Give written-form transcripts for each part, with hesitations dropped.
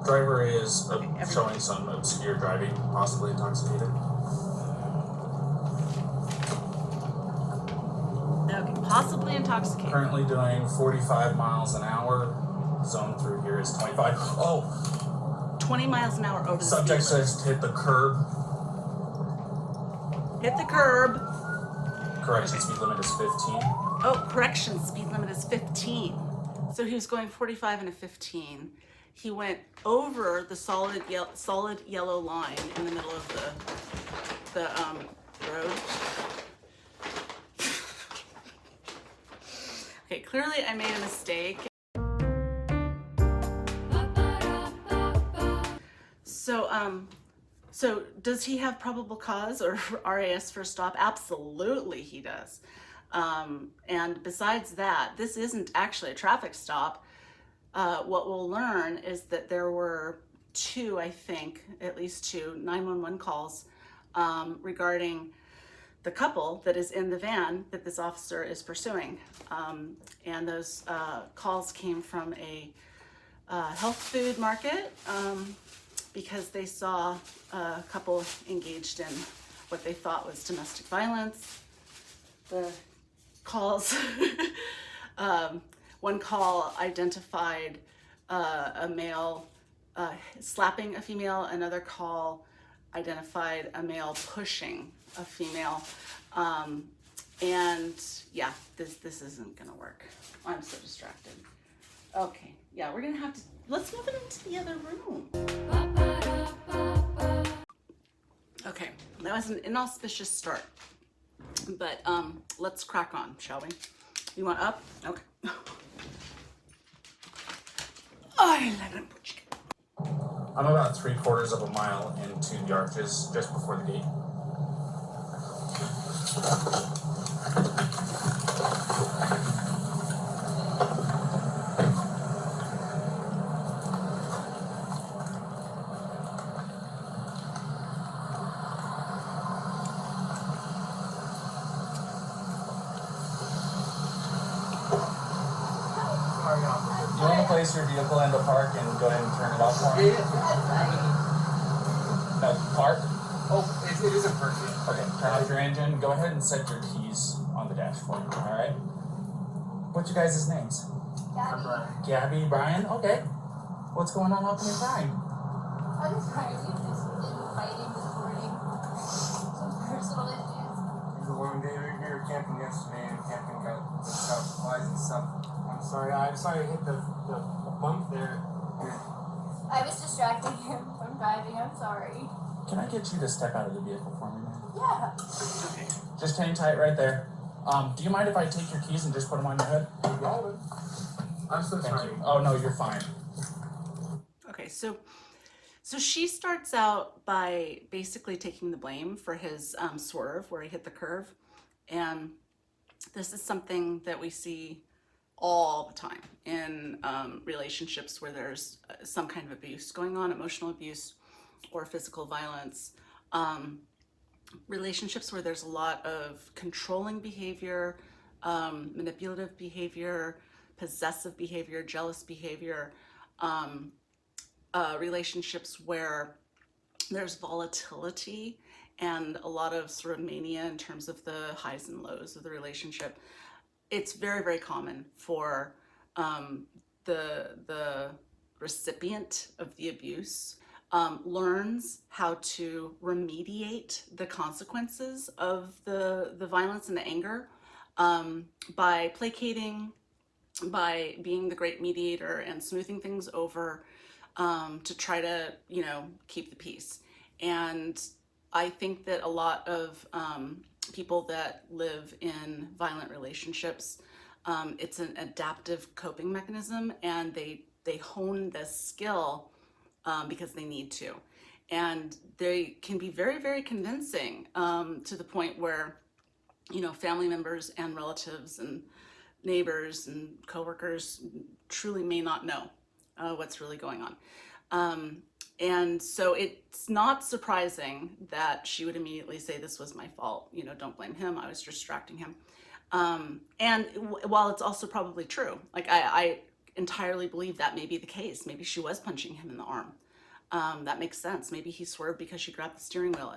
Driver is Okay, showing some obscure driving, possibly intoxicated. Okay, possibly intoxicated. Currently doing 45 miles an hour. Zone through here is 25. Oh! 20 miles an hour over the Subject speed limit. says hit the curb. Hit the curb. Correction, speed limit is 15. Oh, correction, speed limit is 15. So he was going 45 and a 15. He went over the solid yellow line in the middle of the road. Okay, clearly I made a mistake. So does he have probable cause or RAS for stop? Absolutely he does. And besides that, this isn't actually a traffic stop. What we'll learn is that there were two, I think, at least two 911 calls regarding the couple that is in the van that this officer is pursuing. And those calls came from a health food market because they saw a couple engaged in what they thought was domestic violence. The calls, one call identified a male slapping a female, another call identified a male pushing a female. And yeah, this isn't gonna work. I'm so distracted. Okay, yeah, we're gonna have to, let's move it into the other room. Okay, that was an inauspicious start, but let's crack on, shall we? You want up? Okay. I'm about 3/4 of a mile into the arches, just before the gate. You want to place your vehicle in the park and go ahead and turn it off for me? No, park? Oh, it isn't perfect. Okay, turn off your engine. Go ahead and set your keys on the dash for me, alright? What's your guys' names? Gabby, Brian? Okay. What's going on? How come you're crying? I'm just crying. We've just been fighting this morning. Some personal issues. It was a long day. We were camping yesterday and camping got supplies and stuff. I'm sorry I hit the bump there. I was distracting him from driving. I'm sorry. Can I get you to step out of the vehicle for me, man? Yeah. Okay. Just hang tight right there. Do you mind if I take your keys and just put them on your head? Yeah, I'm so Thank sorry. you. Oh, no, you're fine. Okay, so she starts out by basically taking the blame for his swerve where he hit the curve. And this is something that we see all the time in relationships where there's some kind of abuse going on, emotional abuse or physical violence. Relationships where there's a lot of controlling behavior, manipulative behavior, possessive behavior, jealous behavior, relationships where there's volatility and a lot of sort of mania in terms of the highs and lows of the relationship. It's very, very common for the recipient of the abuse learns how to remediate the consequences of the violence and the anger by placating, by being the great mediator and smoothing things over to try to, keep the peace. And I think that a lot of people that live in violent relationships, it's an adaptive coping mechanism, and they hone this skill because they need to. And they can be very, very convincing to the point where, family members and relatives and neighbors and coworkers truly may not know what's really going on. And so it's not surprising that she would immediately say, this was my fault, don't blame him, I was distracting him. And while it's also probably true, like I entirely believe that may be the case. Maybe she was punching him in the arm. That makes sense. Maybe he swerved because she grabbed the steering wheel.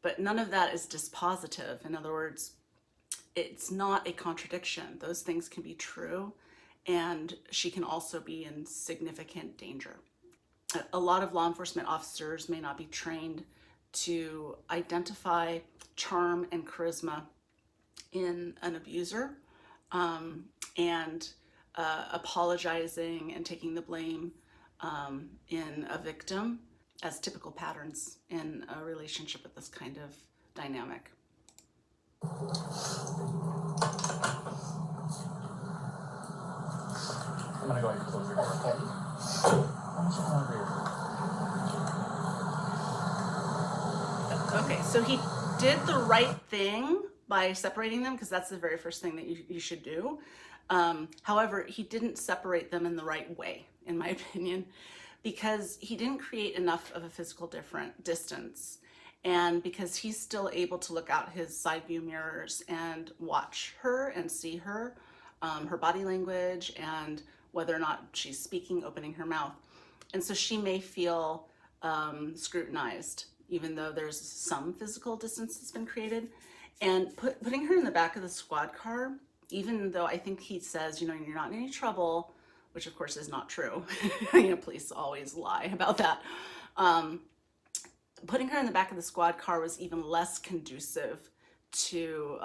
But none of that is dispositive. In other words, it's not a contradiction. Those things can be true, and she can also be in significant danger. A lot of law enforcement officers may not be trained to identify charm and charisma in an abuser, and apologizing and taking the blame in a victim as typical patterns in a relationship with this kind of dynamic. I'm gonna go ahead and close your door, okay? Why don't you come over here? Okay, so he did the right thing by separating them, because that's the very first thing that you should do. However, he didn't separate them in the right way, in my opinion, because he didn't create enough of a physical distance, and because he's still able to look out his side view mirrors and watch her and see her, her body language, and whether or not she's speaking, opening her mouth. And so she may feel scrutinized, even though there's some physical distance that's been created. And putting her in the back of the squad car, even though I think he says, you're not in any trouble, which of course is not true. Police always lie about that. Putting her in the back of the squad car was even less conducive to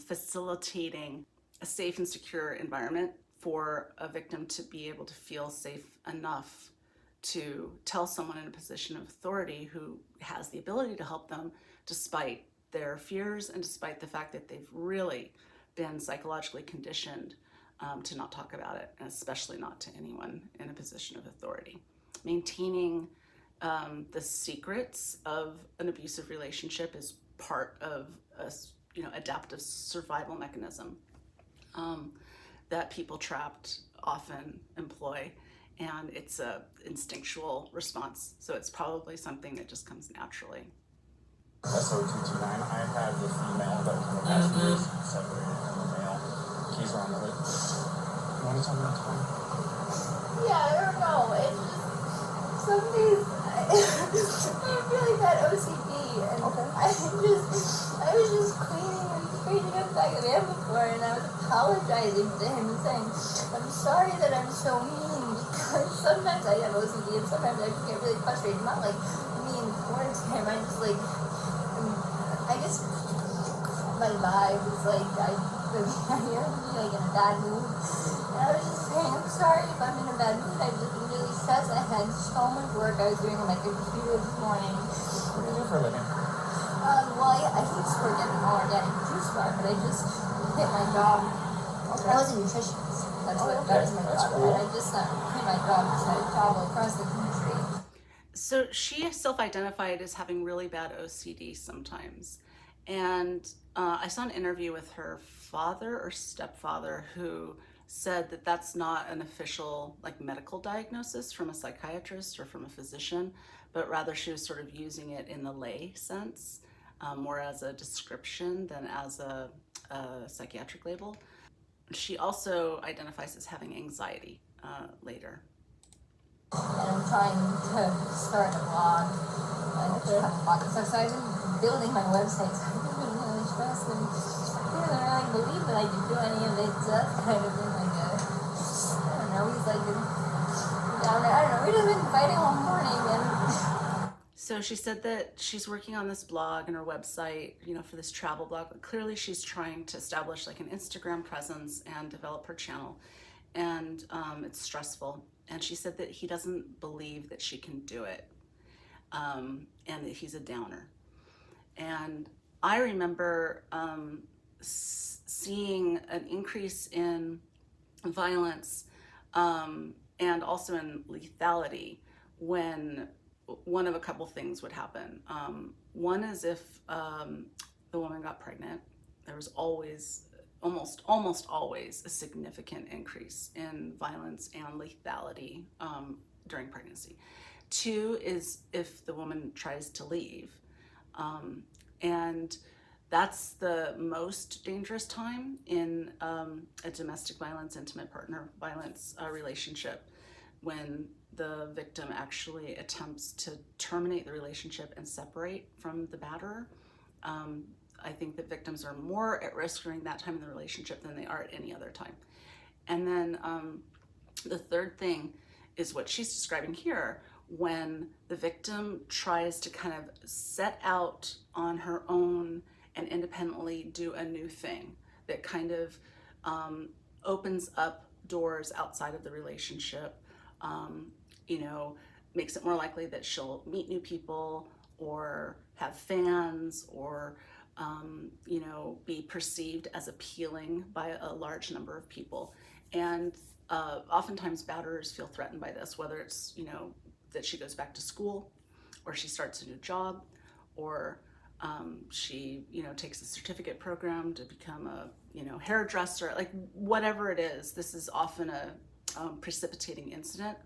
facilitating a safe and secure environment for a victim to be able to feel safe enough to tell someone in a position of authority who has the ability to help them despite their fears and despite the fact that they've really been psychologically conditioned to not talk about it, and especially not to anyone in a position of authority. Maintaining the secrets of an abusive relationship is part of a adaptive survival mechanism that people trapped often employ, and it's a instinctual response. So it's probably something that just comes naturally. SO229, I have the female that was in the passengers separated from the male. Keys are on the hood. You want to tell me what's going on? Yeah, I don't know. It's just some days I have really bad OCD, and I was just cleaning and straightening up the back of the van before, and I was apologizing to him and saying, I'm sorry that I'm so mean, because sometimes I have OCD and sometimes I just get really frustrated. Not like mean towards him, I guess my vibe is like I am like in a bad mood. And I was just saying, I'm sorry if I'm in a bad mood. I've just been really stressed. I had so much work I was doing on my computer this morning. What do you do for a living? Well, I used to work at an organic juice bar, but I just quit my job. I was a nutritionist. That was my job. Cool. And I just quit my job because I travel across the country. So she self-identified as having really bad OCD sometimes. And I saw an interview with her father or stepfather who said that that's not an official medical diagnosis from a psychiatrist or from a physician, but rather she was sort of using it in the lay sense, more as a description than as a psychiatric label. She also identifies as having anxiety later. And I'm trying to start a blog. So I've been building my website, so I've been really stressed and I didn't really believe that I could do any of it. So that's kind of been like I don't know, he's like down there. I don't know, we've just been fighting all morning. And so she said that she's working on this blog and her website, for this travel blog, but clearly she's trying to establish an Instagram presence and develop her channel. And it's stressful. And she said that he doesn't believe that she can do it, and that he's a downer. And I remember seeing an increase in violence and also in lethality when one of a couple things would happen. One is if the woman got pregnant, there was always almost always a significant increase in violence and lethality during pregnancy. Two is if the woman tries to leave. And That's the most dangerous time in a domestic violence, intimate partner violence relationship, when the victim actually attempts to terminate the relationship and separate from the batterer. I think that victims are more at risk during that time in the relationship than they are at any other time. And then the third thing is what she's describing here, when the victim tries to kind of set out on her own and independently do a new thing that kind of opens up doors outside of the relationship, makes it more likely that she'll meet new people or have fans or be perceived as appealing by a large number of people. And oftentimes batterers feel threatened by this, whether it's, that she goes back to school, or she starts a new job, or she, takes a certificate program to become a, hairdresser, like whatever it is. This is often a precipitating incident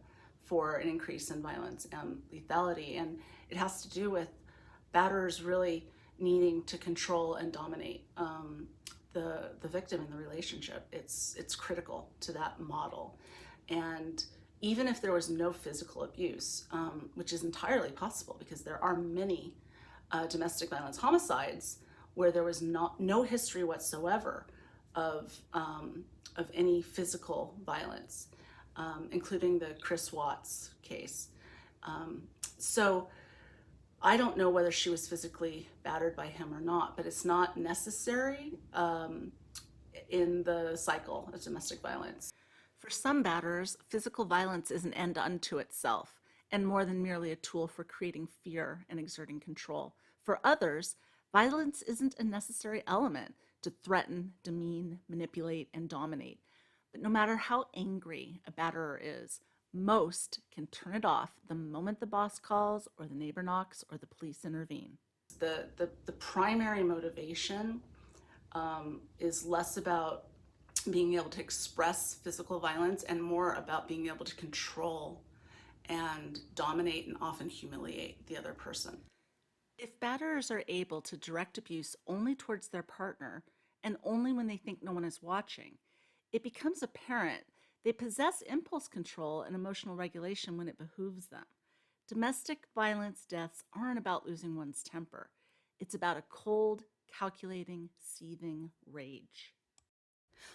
for an increase in violence and lethality. And it has to do with batterers really needing to control and dominate the victim in the relationship. It's critical to that model. And even if there was no physical abuse, which is entirely possible because there are many domestic violence homicides where there was no history whatsoever of any physical violence, including the Chris Watts case. So I don't know whether she was physically battered by him or not, but it's not necessary in the cycle of domestic violence. For some batterers, physical violence is an end unto itself and more than merely a tool for creating fear and exerting control. For others, violence isn't a necessary element to threaten, demean, manipulate, and dominate. But no matter how angry a batterer is, most can turn it off the moment the boss calls or the neighbor knocks or the police intervene. The primary motivation is less about being able to express physical violence and more about being able to control and dominate and often humiliate the other person. If batterers are able to direct abuse only towards their partner and only when they think no one is watching, it becomes apparent they possess impulse control and emotional regulation when it behooves them. Domestic violence deaths aren't about losing one's temper. It's about a cold, calculating, seething rage.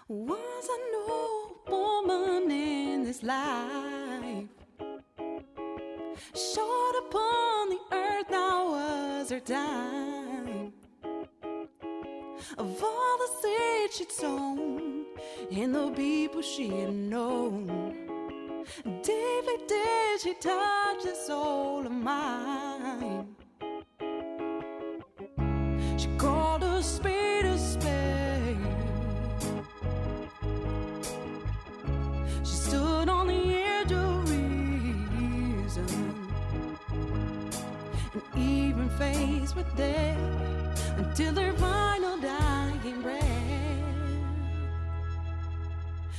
Was I no woman in this life? Short upon the earth now was her time. Of all the seeds she'd sown in the people she had known, deeply did she touch the soul of mine. She called a spade a spade. She stood on the edge of reason and even faced with death until her final dying breath.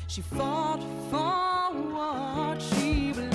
She fought for what she believed.